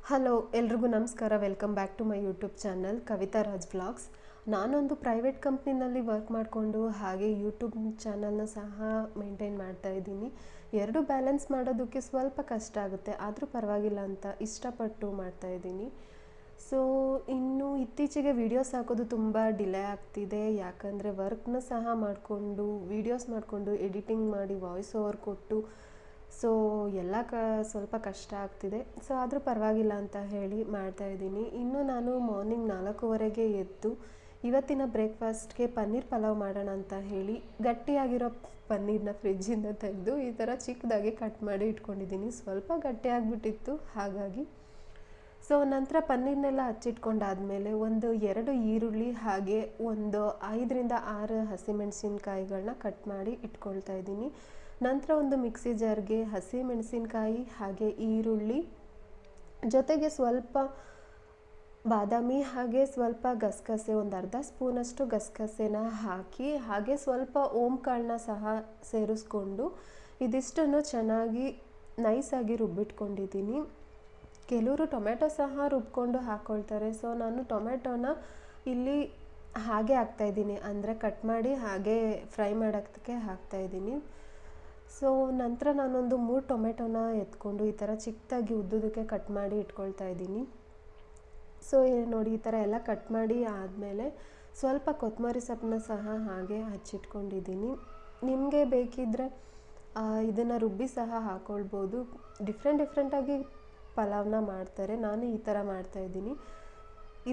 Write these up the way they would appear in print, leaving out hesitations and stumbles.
Hello ಎಲ್ರಿಗೂ ನಮಸ್ಕಾರ. Welcome back to my YouTube channel Kavita Raj vlogs. ನಾನೊಂದು ಪ್ರೈವೇಟ್ ಕಂಪ್ನಿನಲ್ಲಿ ವರ್ಕ್ ಮಾಡಿಕೊಂಡು ಹಾಗೆ ಯೂಟ್ಯೂಬ್ ಚಾನಲ್ನ ಸಹ ಮೇಂಟೈನ್ ಮಾಡ್ತಾ ಇದ್ದೀನಿ. ಎರಡು ಬ್ಯಾಲೆನ್ಸ್ ಮಾಡೋದಕ್ಕೆ ಸ್ವಲ್ಪ ಕಷ್ಟ ಆಗುತ್ತೆ, ಆದರೂ ಪರವಾಗಿಲ್ಲ ಅಂತ ಇಷ್ಟಪಟ್ಟು ಮಾಡ್ತಾ ಇದ್ದೀನಿ. ಸೊ ಇನ್ನು ಇತ್ತೀಚೆಗೆ ವೀಡಿಯೋಸ್ ಹಾಕೋದು ತುಂಬ ಡಿಲೇ ಆಗ್ತಿದೆ, ಯಾಕಂದರೆ ವರ್ಕ್ನ ಸಹ ಮಾಡಿಕೊಂಡು ವೀಡಿಯೋಸ್ ಮಾಡಿಕೊಂಡು ಎಡಿಟಿಂಗ್ ಮಾಡಿ ವಾಯ್ಸ್ ಓವರ್ ಕೊಟ್ಟು ಸೊ ಎಲ್ಲ ಸ್ವಲ್ಪ ಕಷ್ಟ ಆಗ್ತಿದೆ. ಸೊ ಆದರೂ ಪರವಾಗಿಲ್ಲ ಅಂತ ಹೇಳಿ ಮಾಡ್ತಾಯಿದ್ದೀನಿ. ಇನ್ನು ನಾನು ಮಾರ್ನಿಂಗ್ 4:15ಗೆ ಎದ್ದು ಇವತ್ತಿನ ಬ್ರೇಕ್ಫಾಸ್ಟ್ಗೆ ಪನ್ನೀರ್ ಪಲಾವ್ ಮಾಡೋಣ ಅಂತ ಹೇಳಿ ಗಟ್ಟಿಯಾಗಿರೋ ಪನ್ನೀರನ್ನ ಫ್ರಿಜ್ಜಿಂದ ತೆಗೆದು ಈ ಥರ ಚಿಕ್ಕದಾಗಿ ಕಟ್ ಮಾಡಿ ಇಟ್ಕೊಂಡಿದ್ದೀನಿ. ಸ್ವಲ್ಪ ಗಟ್ಟಿಯಾಗಿಬಿಟ್ಟಿತ್ತು ಹಾಗಾಗಿ. ಸೊ ನಂತರ ಪನ್ನೀರ್ನೆಲ್ಲ ಹಚ್ಚಿಟ್ಕೊಂಡಾದಮೇಲೆ 2 ಈರುಳ್ಳಿ ಹಾಗೆ 5-6 ಹಸಿಮೆಣಸಿನ್ಕಾಯಿಗಳನ್ನ ಕಟ್ ಮಾಡಿ ಇಟ್ಕೊಳ್ತಾ ಇದ್ದೀನಿ. ನಂತರ ಒಂದು ಮಿಕ್ಸಿ ಜಾರ್ಗೆ ಹಸಿಮೆಣಸಿನ್ಕಾಯಿ ಹಾಗೆ ಈರುಳ್ಳಿ ಜೊತೆಗೆ ಸ್ವಲ್ಪ ಬಾದಾಮಿ ಹಾಗೆ ಸ್ವಲ್ಪ ಗಸಗಸೆ, ಅರ್ಧ ಸ್ಪೂನಷ್ಟು ಗಸಗಸೆನ ಹಾಕಿ ಹಾಗೆ ಸ್ವಲ್ಪ ಓಂಕಾಳನ್ನ ಸಹ ಸೇರಿಸ್ಕೊಂಡು ಇದಿಷ್ಟನ್ನು ಚೆನ್ನಾಗಿ ನೈಸಾಗಿ ರುಬ್ಬಿಟ್ಕೊಂಡಿದ್ದೀನಿ. ಕೆಲವರು ಟೊಮೆಟೊ ಸಹ ರುಬ್ಕೊಂಡು ಹಾಕ್ಕೊಳ್ತಾರೆ. ಸೊ ನಾನು ಟೊಮೆಟೊನ ಇಲ್ಲಿ ಹಾಗೆ ಹಾಕ್ತಾಯಿದ್ದೀನಿ, ಅಂದರೆ ಕಟ್ ಮಾಡಿ ಹಾಗೆ ಫ್ರೈ ಮಾಡೋಕ್ಕೆ ಹಾಕ್ತಾಯಿದ್ದೀನಿ. ಸೊ ನಂತರ ನಾನೊಂದು 3 ಟೊಮೆಟೊನ ಎತ್ಕೊಂಡು ಈ ಥರ ಚಿಕ್ಕದಾಗಿ ಉದ್ದುದಕ್ಕೆ ಕಟ್ ಮಾಡಿ ಇಟ್ಕೊಳ್ತಾ ಇದ್ದೀನಿ. ಸೊ ನೋಡಿ ಈ ಥರ ಎಲ್ಲ ಕಟ್ ಮಾಡಿ ಆದಮೇಲೆ ಸ್ವಲ್ಪ ಕೊತ್ತಂಬರಿ ಸೊಪ್ಪನ್ನ ಸಹ ಹಾಗೆ ಹಚ್ಚಿಟ್ಕೊಂಡಿದ್ದೀನಿ. ನಿಮಗೆ ಬೇಕಿದ್ದರೆ ಇದನ್ನು ರುಬ್ಬಿ ಸಹ ಹಾಕ್ಕೊಳ್ಬೋದು. ಡಿಫ್ರೆಂಟಾಗಿ ಪಲಾವ್ನ ಮಾಡ್ತಾರೆ, ನಾನು ಈ ಥರ ಮಾಡ್ತಾಯಿದ್ದೀನಿ.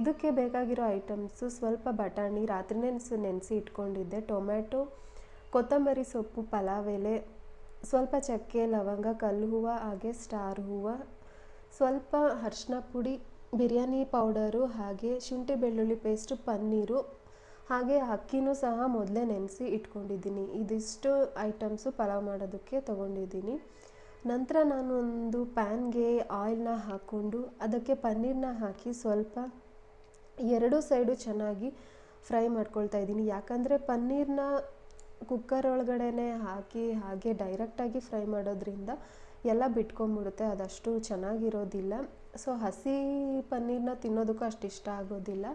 ಇದಕ್ಕೆ ಬೇಕಾಗಿರೋ ಐಟಮ್ಸು ಸ್ವಲ್ಪ ಬಟಾಣಿ ರಾತ್ರಿನೇ ನೆನೆಸಿ ಇಟ್ಕೊಂಡಿದ್ದೆ, ಟೊಮೆಟೊ, ಕೊತ್ತಂಬರಿ ಸೊಪ್ಪು, ಪಲಾವ್ ಎಲೆ, ಸ್ವಲ್ಪ ಚಕ್ಕೆ, ಲವಂಗ, ಕಲ್ಲು ಹೂವು ಹಾಗೆ ಸ್ಟಾರ್ ಹೂವು, ಸ್ವಲ್ಪ ಅರಿಶಿನ ಪುಡಿ, ಬಿರಿಯಾನಿ ಪೌಡರು ಹಾಗೆ ಶುಂಠಿ ಬೆಳ್ಳುಳ್ಳಿ ಪೇಸ್ಟು, ಪನ್ನೀರು ಹಾಗೆ ಅಕ್ಕಿನೂ ಸಹ ಮೊದಲೇ ನೆನೆಸಿ ಇಟ್ಕೊಂಡಿದ್ದೀನಿ. ಇದಿಷ್ಟು ಐಟಮ್ಸು ಪಲಾವ್ ಮಾಡೋದಕ್ಕೆ ತೊಗೊಂಡಿದ್ದೀನಿ. ನಂತರ ನಾನು ಒಂದು ಪ್ಯಾನ್ಗೆ ಆಯಿಲ್ನ ಹಾಕ್ಕೊಂಡು ಅದಕ್ಕೆ ಪನ್ನೀರನ್ನ ಹಾಕಿ ಸ್ವಲ್ಪ 2 ಸೈಡು ಚೆನ್ನಾಗಿ ಫ್ರೈ ಮಾಡ್ಕೊಳ್ತಾ ಇದ್ದೀನಿ. ಯಾಕಂದರೆ ಪನ್ನೀರನ್ನ ಕುಕ್ಕರ್ ಒಳಗಡೆ ಹಾಕಿ ಹಾಗೆ ಡೈರೆಕ್ಟಾಗಿ ಫ್ರೈ ಮಾಡೋದ್ರಿಂದ ಎಲ್ಲ ಬಿಟ್ಕೊಂಡ್ಬಿಡುತ್ತೆ, ಅದಷ್ಟು ಚೆನ್ನಾಗಿರೋದಿಲ್ಲ. ಸೊ ಹಸಿ ಪನ್ನೀರನ್ನ ತಿನ್ನೋದಕ್ಕೂ ಅಷ್ಟು ಇಷ್ಟ ಆಗೋದಿಲ್ಲ.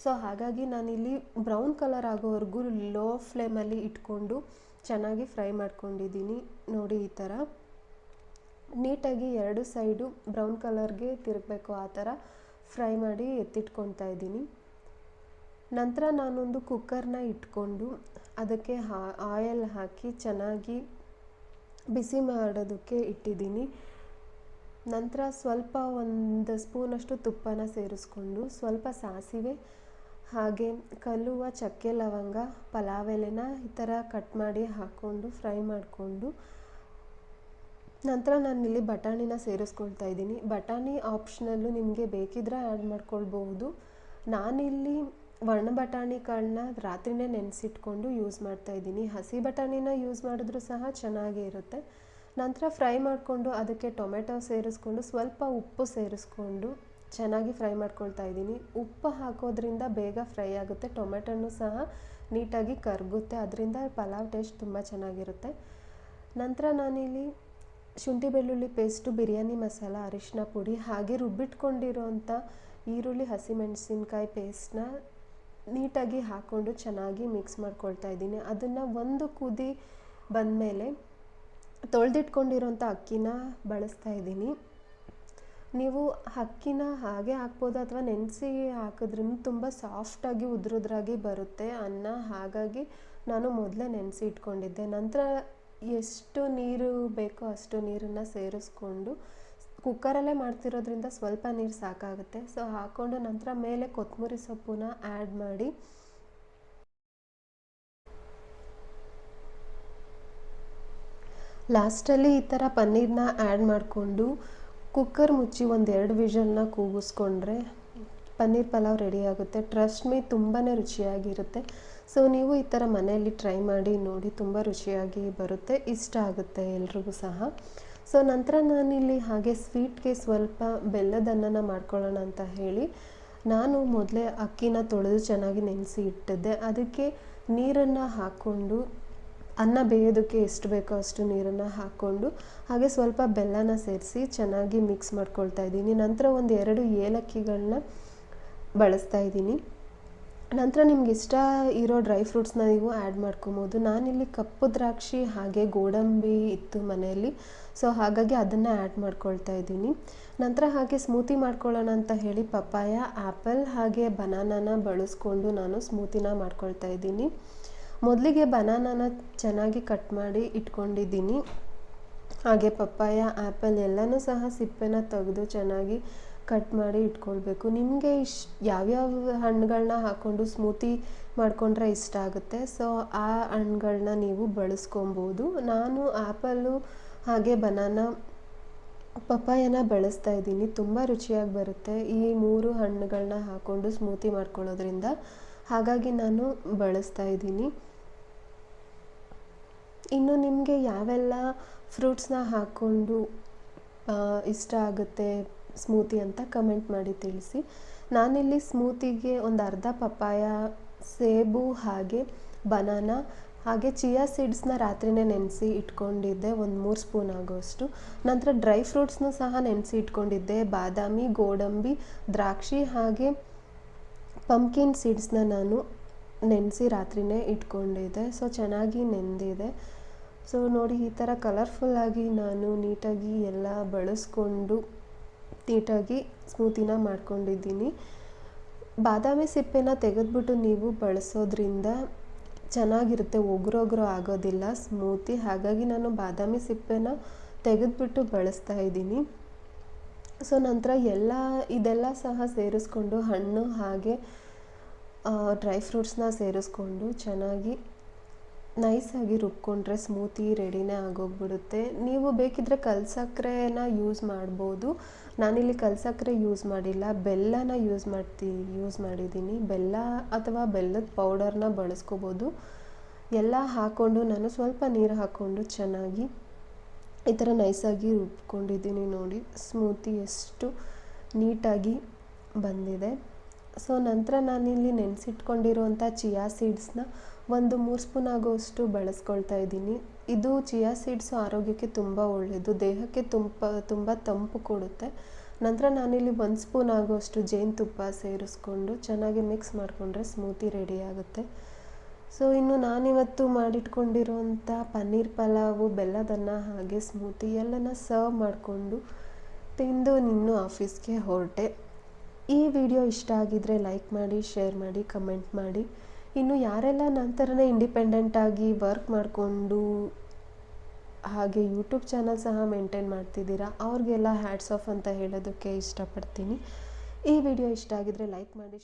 ಸೊ ಹಾಗಾಗಿ ನಾನಿಲ್ಲಿ ಬ್ರೌನ್ ಕಲರ್ ಆಗೋವರೆಗೂ ಲೋ ಫ್ಲೇಮಲ್ಲಿ ಇಟ್ಕೊಂಡು ಚೆನ್ನಾಗಿ ಫ್ರೈ ಮಾಡ್ಕೊಂಡಿದ್ದೀನಿ. ನೋಡಿ ಈ ಥರ ನೀಟಾಗಿ 2 ಸೈಡು ಬ್ರೌನ್ ಕಲರ್ಗೆ ತಿರುಗಬೇಕು, ಆ ಥರ ಫ್ರೈ ಮಾಡಿ ಎತ್ತಿಟ್ಕೊತಾ ಇದ್ದೀನಿ. ನಂತರ ನಾನೊಂದು ಕುಕ್ಕರ್ನ ಇಟ್ಕೊಂಡು ಅದಕ್ಕೆ ಆಯಿಲ್ ಹಾಕಿ ಚೆನ್ನಾಗಿ ಬಿಸಿ ಮಾಡೋದಕ್ಕೆ ಇಟ್ಟಿದ್ದೀನಿ. ನಂತರ ಸ್ವಲ್ಪ 1 ಸ್ಪೂನಷ್ಟು ತುಪ್ಪನ ಸೇರಿಸ್ಕೊಂಡು ಸ್ವಲ್ಪ ಸಾಸಿವೆ ಹಾಗೆ ಕಲ್ಲುವ ಚಕ್ಕೆ, ಲವಂಗ, ಪಲಾವ್ ಎಲೆನ ಈ ಥರ ಕಟ್ ಮಾಡಿ ಹಾಕ್ಕೊಂಡು ಫ್ರೈ ಮಾಡಿಕೊಂಡು ನಂತರ ನಾನಿಲ್ಲಿ ಬಟಾಣಿನ ಸೇರಿಸ್ಕೊಳ್ತಾ ಇದ್ದೀನಿ. ಬಟಾಣಿ ಆಪ್ಷನಲ್ಲು, ನಿಮಗೆ ಬೇಕಿದ್ರೆ ಆ್ಯಡ್ ಮಾಡ್ಕೊಳ್ಬಹುದು. ನಾನಿಲ್ಲಿ ಒಣ ಬಟಾಣಿ ಕಾಳನ್ನ ರಾತ್ರಿನೇ ನೆನೆಸಿಟ್ಕೊಂಡು ಯೂಸ್ ಮಾಡ್ತಾಯಿದ್ದೀನಿ. ಹಸಿ ಬಟಾಣಿನ ಯೂಸ್ ಮಾಡಿದ್ರೂ ಸಹ ಚೆನ್ನಾಗೇ ಇರುತ್ತೆ. ನಂತರ ಫ್ರೈ ಮಾಡಿಕೊಂಡು ಅದಕ್ಕೆ ಟೊಮೆಟೊ ಸೇರಿಸ್ಕೊಂಡು ಸ್ವಲ್ಪ ಉಪ್ಪು ಸೇರಿಸ್ಕೊಂಡು ಚೆನ್ನಾಗಿ ಫ್ರೈ ಮಾಡ್ಕೊಳ್ತಾ ಇದ್ದೀನಿ. ಉಪ್ಪು ಹಾಕೋದ್ರಿಂದ ಬೇಗ ಫ್ರೈ ಆಗುತ್ತೆ, ಟೊಮೆಟೊನೂ ಸಹ ನೀಟಾಗಿ ಕರಗುತ್ತೆ, ಅದರಿಂದ ಪಲಾವ್ ಟೇಸ್ಟ್ ತುಂಬ ಚೆನ್ನಾಗಿರುತ್ತೆ. ನಂತರ ನಾನಿಲ್ಲಿ ಶುಂಠಿ ಬೆಳ್ಳುಳ್ಳಿ ಪೇಸ್ಟು, ಬಿರಿಯಾನಿ ಮಸಾಲ, ಅರಿಶಿನ ಪುಡಿ ಹಾಗೆ ರುಬ್ಬಿಟ್ಕೊಂಡಿರೋಂಥ ಈರುಳ್ಳಿ ಹಸಿಮೆಣಸಿನ್ಕಾಯಿ ಪೇಸ್ಟನ್ನ ನೀಟಾಗಿ ಹಾಕ್ಕೊಂಡು ಚೆನ್ನಾಗಿ ಮಿಕ್ಸ್ ಮಾಡ್ಕೊಳ್ತಾ ಇದ್ದೀನಿ. ಅದನ್ನು ಒಂದು ಕುದಿ ಬಂದಮೇಲೆ ತೊಳೆದಿಟ್ಕೊಂಡಿರೋಂಥ ಅಕ್ಕಿನ ಬಳಸ್ತಾ ಇದ್ದೀನಿ. ನೀವು ಅಕ್ಕಿನ ಹಾಗೆ ಹಾಕ್ಬೋದು ಅಥವಾ ನೆನೆಸಿ ಹಾಕಿದ್ರೂ ತುಂಬ ಸಾಫ್ಟಾಗಿ ಉದ್ರುದ್ರಾಗಿ ಬರುತ್ತೆ ಅನ್ನ, ಹಾಗಾಗಿ ನಾನು ಮೊದಲೇ ನೆನೆಸಿ ಇಟ್ಕೊಂಡಿದ್ದೆ. ನಂತರ ಎಷ್ಟು ನೀರು ಬೇಕೋ ಅಷ್ಟು ನೀರನ್ನು ಸೇರಿಸ್ಕೊಂಡು ಕುಕ್ಕರಲ್ಲೇ ಮಾಡ್ತಿರೋದ್ರಿಂದ ಸ್ವಲ್ಪ ನೀರು ಸಾಕಾಗುತ್ತೆ. ಸೊ ಹಾಕ್ಕೊಂಡು ನಂತರ ಮೇಲೆ ಕೊತ್ತಂಬರಿ ಸೊಪ್ಪನ್ನ ಆ್ಯಡ್ ಮಾಡಿ ಲಾಸ್ಟಲ್ಲಿ ಈ ಥರ ಪನ್ನೀರನ್ನ ಆ್ಯಡ್ ಮಾಡಿಕೊಂಡು ಕುಕ್ಕರ್ ಮುಚ್ಚಿ 1-2 ವಿಷಲ್ನ ಕೂಗಿಸ್ಕೊಂಡ್ರೆ ಪನ್ನೀರ್ ಪಲಾವ್ ರೆಡಿ ಆಗುತ್ತೆ. ಟ್ರಸ್ಟ್ ಮೀ, ತುಂಬಾ ರುಚಿಯಾಗಿರುತ್ತೆ. ಸೊ ನೀವು ಈ ಥರ ಮನೆಯಲ್ಲಿ ಟ್ರೈ ಮಾಡಿ ನೋಡಿ, ತುಂಬ ರುಚಿಯಾಗಿ ಬರುತ್ತೆ, ಇಷ್ಟ ಆಗುತ್ತೆ ಎಲ್ರಿಗೂ ಸಹ. ಸೊ ನಂತರ ನಾನಿಲ್ಲಿ ಹಾಗೆ ಸ್ವೀಟ್ಗೆ ಸ್ವಲ್ಪ ಬೆಲ್ಲದ ಅನ್ನನ ಮಾಡ್ಕೊಳ್ಳೋಣ ಅಂತ ಹೇಳಿ ನಾನು ಮೊದಲೇ ಅಕ್ಕಿನ ತೊಳೆದು ಚೆನ್ನಾಗಿ ನೆನೆಸಿ ಇಟ್ಟಿದ್ದೆ. ಅದಕ್ಕೆ ನೀರನ್ನು ಹಾಕ್ಕೊಂಡು ಅನ್ನ ಬೇಯೋದಕ್ಕೆ ಎಷ್ಟು ಬೇಕೋ ಅಷ್ಟು ನೀರನ್ನು ಹಾಕ್ಕೊಂಡು ಹಾಗೆ ಸ್ವಲ್ಪ ಬೆಲ್ಲನ ಸೇರಿಸಿ ಚೆನ್ನಾಗಿ ಮಿಕ್ಸ್ ಮಾಡ್ಕೊಳ್ತಾ ಇದ್ದೀನಿ. ನಂತರ ಒಂದು 2 ಏಲಕ್ಕಿಗಳನ್ನ ಬಳಸ್ತಾ ಇದ್ದೀನಿ. ನಂತರ ನಿಮ್ಗೆ ಇಷ್ಟ ಇರೋ ಡ್ರೈ ಫ್ರೂಟ್ಸ್ನ ನೀವು ಆ್ಯಡ್ ಮಾಡ್ಕೊಬೋದು. ನಾನಿಲ್ಲಿ ಕಪ್ಪು ದ್ರಾಕ್ಷಿ ಹಾಗೆ ಗೋಡಂಬಿ ಇತ್ತು ಮನೆಯಲ್ಲಿ, ಸೊ ಹಾಗಾಗಿ ಅದನ್ನು ಆ್ಯಡ್ ಮಾಡ್ಕೊಳ್ತಾ ಇದ್ದೀನಿ. ನಂತರ ಹಾಗೆ ಸ್ಮೂತಿ ಮಾಡ್ಕೊಳ್ಳೋಣ ಅಂತ ಹೇಳಿ ಪಪ್ಪಾಯ, ಆ್ಯಪಲ್ ಹಾಗೆ ಬನಾನಾನ ಬಳಸ್ಕೊಂಡು ನಾನು ಸ್ಮೂತಿನ ಮಾಡ್ಕೊಳ್ತಾ ಇದ್ದೀನಿ. ಮೊದಲಿಗೆ ಬನಾನಾನ ಚೆನ್ನಾಗಿ ಕಟ್ ಮಾಡಿ ಇಟ್ಕೊಂಡಿದ್ದೀನಿ. ಹಾಗೆ ಪಪ್ಪಾಯ, ಆ್ಯಪಲ್ ಎಲ್ಲನೂ ಸಹ ಸಿಪ್ಪೆನ ತೆಗೆದು ಚೆನ್ನಾಗಿ ಕಟ್ ಮಾಡಿ ಇಟ್ಕೊಳ್ಬೇಕು. ನಿಮಗೆ ಯಾವ್ಯಾವ ಹಣ್ಣುಗಳನ್ನ ಹಾಕ್ಕೊಂಡು ಸ್ಮೂತಿ ಮಾಡಿಕೊಂಡ್ರೆ ಇಷ್ಟ ಆಗುತ್ತೆ, ಸೊ ಆ ಹಣ್ಣುಗಳನ್ನ ನೀವು ಬಳಸ್ಕೊಬೋದು. ನಾನು ಆ್ಯಪಲ್ಲು ಹಾಗೆ ಬನಾನಾ, ಪಪ್ಪಾಯನ ಬಳಸ್ತಾ ಇದ್ದೀನಿ. ತುಂಬ ರುಚಿಯಾಗಿ ಬರುತ್ತೆ ಈ 3 ಹಣ್ಣುಗಳನ್ನ ಹಾಕ್ಕೊಂಡು ಸ್ಮೂತಿ ಮಾಡ್ಕೊಳ್ಳೋದ್ರಿಂದ, ಹಾಗಾಗಿ ನಾನು ಬಳಸ್ತಾ ಇದ್ದೀನಿ. ಇನ್ನು ನಿಮಗೆ ಯಾವೆಲ್ಲ ಫ್ರೂಟ್ಸ್ನ ಹಾಕ್ಕೊಂಡು ಇಷ್ಟ ಆಗುತ್ತೆ ಸ್ಮೂತಿ ಅಂತ ಕಮೆಂಟ್ ಮಾಡಿ ತಿಳಿಸಿ. ನಾನಿಲ್ಲಿ ಸ್ಮೂತಿಗೆ ಒಂದು ಅರ್ಧ ಪಪ್ಪಾಯ, ಸೇಬು ಹಾಗೆ ಬನಾನಾ ಹಾಗೆ ಚಿಯಾ ಸೀಡ್ಸ್ನ ರಾತ್ರಿನೇ ನೆನೆಸಿ ಇಟ್ಕೊಂಡಿದ್ದೆ, ಒಂದು 3 ಸ್ಪೂನ್ ಆಗೋಷ್ಟು. ನಂತರ ಡ್ರೈ ಫ್ರೂಟ್ಸ್ನೂ ಸಹ ನೆನೆಸಿ ಇಟ್ಕೊಂಡಿದ್ದೆ, ಬಾದಾಮಿ, ಗೋಡಂಬಿ, ದ್ರಾಕ್ಷಿ ಹಾಗೆ ಪಂಪ್ಕಿನ್ ಸೀಡ್ಸ್ನ ನಾನು ನೆನೆಸಿ ರಾತ್ರಿನೇ ಇಟ್ಕೊಂಡಿದ್ದೆ. ಸೊ ಚೆನ್ನಾಗಿ ನೆಂದಿದೆ. ಸೊ ನೋಡಿ, ಈ ಥರ ಕಲರ್ಫುಲ್ಲಾಗಿ ನಾನು ನೀಟಾಗಿ ಎಲ್ಲ ಬಳಸ್ಕೊಂಡು ನೀಟಾಗಿ ಸ್ಮೂತಿನ ಮಾಡ್ಕೊಂಡಿದ್ದೀನಿ. ಬಾದಾಮಿ ಸಿಪ್ಪೆನ ತೆಗೆದ್ಬಿಟ್ಟು ನೀವು ಬಳಸೋದ್ರಿಂದ ಚೆನ್ನಾಗಿರುತ್ತೆ, ಒಗ್ರೊಗ್ರು ಆಗೋದಿಲ್ಲ ಸ್ಮೂತಿ. ಹಾಗಾಗಿ ನಾನು ಬಾದಾಮಿ ಸಿಪ್ಪೆನ ತೆಗೆದ್ಬಿಟ್ಟು ಬಳಸ್ತಾ ಇದ್ದೀನಿ. ಸೊ ನಂತರ ಇದೆಲ್ಲ ಸಹ ಸೇರಿಸ್ಕೊಂಡು ಹಣ್ಣು ಹಾಗೆ ಡ್ರೈ ಫ್ರೂಟ್ಸ್ನ ಸೇರಿಸ್ಕೊಂಡು ಚೆನ್ನಾಗಿ ನೈಸಾಗಿ ರುಬ್ಕೊಂಡ್ರೆ ಸ್ಮೂತಿ ರೆಡಿನೇ ಆಗೋಗ್ಬಿಡುತ್ತೆ. ನೀವು ಬೇಕಿದ್ದರೆ ಕಲ್ಸಕ್ಕರೆನ ಯೂಸ್ ಮಾಡ್ಬೋದು. ನಾನಿಲ್ಲಿ ಕಲ್ಸಕ್ಕರೆ ಯೂಸ್ ಮಾಡಿಲ್ಲ, ಬೆಲ್ಲನ ಯೂಸ್ ಮಾಡಿದ್ದೀನಿ. ಬೆಲ್ಲ ಅಥವಾ ಬೆಲ್ಲದ ಪೌಡರ್ನ ಬಳಸ್ಕೋಬೋದು. ಎಲ್ಲ ಹಾಕ್ಕೊಂಡು ನಾನು ಸ್ವಲ್ಪ ನೀರು ಹಾಕ್ಕೊಂಡು ಚೆನ್ನಾಗಿ ಈ ಥರ ನೈಸಾಗಿ ರುಬ್ಕೊಂಡಿದ್ದೀನಿ. ನೋಡಿ ಸ್ಮೂತಿ ಎಷ್ಟು ನೀಟಾಗಿ ಬಂದಿದೆ. ಸೊ ನಂತರ ನಾನಿಲ್ಲಿ ನೆನೆಸಿಟ್ಕೊಂಡಿರುವಂಥ ಚಿಯಾ ಸೀಡ್ಸ್ನ ಒಂದು 3 ಸ್ಪೂನ್ ಆಗೋಷ್ಟು ಬಳಸ್ಕೊಳ್ತಾ ಇದ್ದೀನಿ. ಇದು ಚಿಯಾ ಸೀಡ್ಸು ಆರೋಗ್ಯಕ್ಕೆ ತುಂಬ ಒಳ್ಳೆಯದು, ದೇಹಕ್ಕೆ ತುಂಬ ತಂಪು ಕೊಡುತ್ತೆ. ನಂತರ ನಾನಿಲ್ಲಿ 1 ಸ್ಪೂನ್ ಆಗೋಷ್ಟು ಜೇನುತುಪ್ಪ ಸೇರಿಸ್ಕೊಂಡು ಚೆನ್ನಾಗಿ ಮಿಕ್ಸ್ ಮಾಡಿಕೊಂಡ್ರೆ ಸ್ಮೂತಿ ರೆಡಿ ಆಗುತ್ತೆ. ಸೊ ಇನ್ನು ನಾನಿವತ್ತು ಮಾಡಿಟ್ಕೊಂಡಿರೋಂಥ ಪನ್ನೀರ್ ಪಲಾವು, ಬೆಲ್ಲದನ್ನ ಹಾಗೆ ಸ್ಮೂತಿ ಎಲ್ಲನ ಸರ್ವ್ ಮಾಡಿಕೊಂಡು ತಿಂದು ಇನ್ನೂ ಆಫೀಸ್ಗೆ ಹೊರಟೆ. ಈ ವಿಡಿಯೋ ಇಷ್ಟ ಆಗಿದ್ದರೆ ಲೈಕ್ ಮಾಡಿ, ಶೇರ್ ಮಾಡಿ, ಕಮೆಂಟ್ ಮಾಡಿ. ಇನ್ನು ಯಾರೆಲ್ಲ ನಂತರನೇ ಇಂಡಿಪೆಂಡೆಂಟಾಗಿ ವರ್ಕ್ ಮಾಡಿಕೊಂಡು ಹಾಗೆ ಯೂಟ್ಯೂಬ್ ಚಾನಲ್ ಸಹ ಮೇಂಟೈನ್ ಮಾಡ್ತಿದ್ದೀರಾ, ಅವ್ರಿಗೆಲ್ಲ ಹ್ಯಾಟ್ಸ್ ಆಫ್ ಅಂತ ಹೇಳೋದಕ್ಕೆ ಇಷ್ಟಪಡ್ತೀನಿ. ಈ ವಿಡಿಯೋ ಇಷ್ಟ ಆಗಿದ್ದರೆ ಲೈಕ್ ಮಾಡಿ.